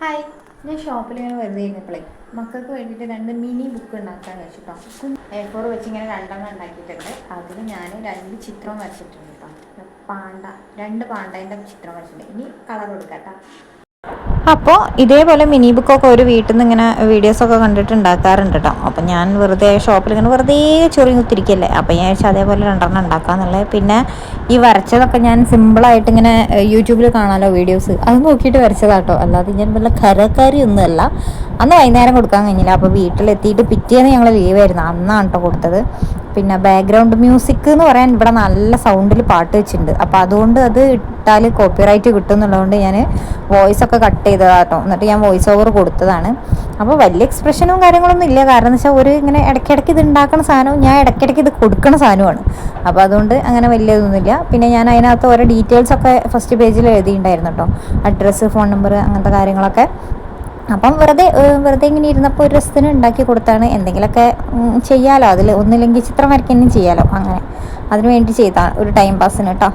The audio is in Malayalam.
ഹായ്, ഞാൻ ഷോപ്പിൽ ഇങ്ങനെ വെറുതെ ഇരുന്നപ്പോഴേ മക്കൾക്ക് വേണ്ടിയിട്ട് രണ്ട് മിനി ബുക്ക് ഉണ്ടാക്കാൻ വെച്ചിട്ടോ. A4 വെച്ച് ഇങ്ങനെ രണ്ടെണ്ണം ഉണ്ടാക്കിയിട്ടുണ്ട്. അതിൽ ഞാൻ രണ്ട് ചിത്രം വരച്ചിട്ടുണ്ട് കേട്ടോ. പാണ്ട, രണ്ട് പാണ്ടേൻ്റെ ചിത്രം വരച്ചിട്ടുണ്ട്. ഇനി കളർ കൊടുക്കാം കേട്ടോ. അപ്പോൾ ഇതേപോലെ മിനി ബുക്കൊക്കെ ഒരു വീട്ടിൽ നിന്ന് ഇങ്ങനെ വീഡിയോസൊക്കെ കണ്ടിട്ട് ഉണ്ടാക്കാറുണ്ട് കേട്ടോ. അപ്പം ഞാൻ വെറുതെ ഷോപ്പിൽ ഇങ്ങനെ വെറുതെ ചൊറി കുത്തിരിക്കല്ലേ, അപ്പം ഞാൻ വെച്ചാൽ അതേപോലെ രണ്ടെണ്ണം ഉണ്ടാക്കാമെന്നുള്ളത്. പിന്നെ ഈ വരച്ചതൊക്കെ ഞാൻ സിമ്പിളായിട്ട് ഇങ്ങനെ യൂട്യൂബിൽ കാണാമല്ലോ വീഡിയോസ്, അത് നോക്കിയിട്ട് വരച്ചതാട്ടോ. അല്ലാതെ ഞാൻ വല്ല കരക്കാരിയൊന്നുമല്ല. അന്ന് വൈകുന്നേരം കൊടുക്കാൻ കഴിഞ്ഞില്ല. അപ്പോൾ വീട്ടിലെത്തിയിട്ട് പിറ്റേന്ന് ഞങ്ങൾ ലീവായിരുന്നു, അന്നാണ് കേട്ടോ കൊടുത്തത്. പിന്നെ ബാക്ക്ഗ്രൗണ്ട് മ്യൂസിക് എന്ന് പറയാൻ ഇവിടെ നല്ല സൗണ്ടിൽ പാട്ട് വെച്ചിട്ടുണ്ട്. അപ്പോൾ അതുകൊണ്ട് അത് ഇട്ടാൽ കോപ്പിറൈറ്റ് കിട്ടും എന്നുള്ളതുകൊണ്ട് ഞാൻ വോയിസ് ഒക്കെ കട്ട് ചെയ്തതാട്ടോ. എന്നിട്ട് ഞാൻ വോയിസ് ഓവർ കൊടുത്തതാണ്. അപ്പോൾ വലിയ എക്സ്പ്രഷനും കാര്യങ്ങളൊന്നും ഇല്ല. കാരണം എന്ന് വെച്ചാൽ ഒരു ഇങ്ങനെ ഇടയ്ക്കിടയ്ക്ക് ഇത് ഉണ്ടാക്കുന്ന സാധനവും ഞാൻ ഇടയ്ക്കിടയ്ക്ക് ഇത് കൊടുക്കുന്ന സാധനമാണ്. അപ്പോൾ അതുകൊണ്ട് അങ്ങനെ വലിയതൊന്നുമില്ല. പിന്നെ ഞാൻ അതിനകത്ത് ഓരോ ഡീറ്റെയിൽസൊക്കെ ഫസ്റ്റ് പേജിൽ എഴുതിയിട്ടുണ്ടായിരുന്നു കേട്ടോ. അഡ്രസ്സ്, ഫോൺ നമ്പർ, അങ്ങനത്തെ കാര്യങ്ങളൊക്കെ. അപ്പം വെറുതെ ഇങ്ങനെ ഇരുന്നപ്പോൾ ഒരു രസത്തിന് ഉണ്ടാക്കി കൊടുത്താണ്. എന്തെങ്കിലുമൊക്കെ ചെയ്യാമല്ലോ, അതിൽ ഒന്നില്ലെങ്കിൽ ചിത്രം വരയ്ക്കുകയും ചെയ്യാമല്ലോ. അങ്ങനെ അതിന് വേണ്ടി ചെയ്താണ്, ഒരു ടൈം പാസ്സിന് കേട്ടോ.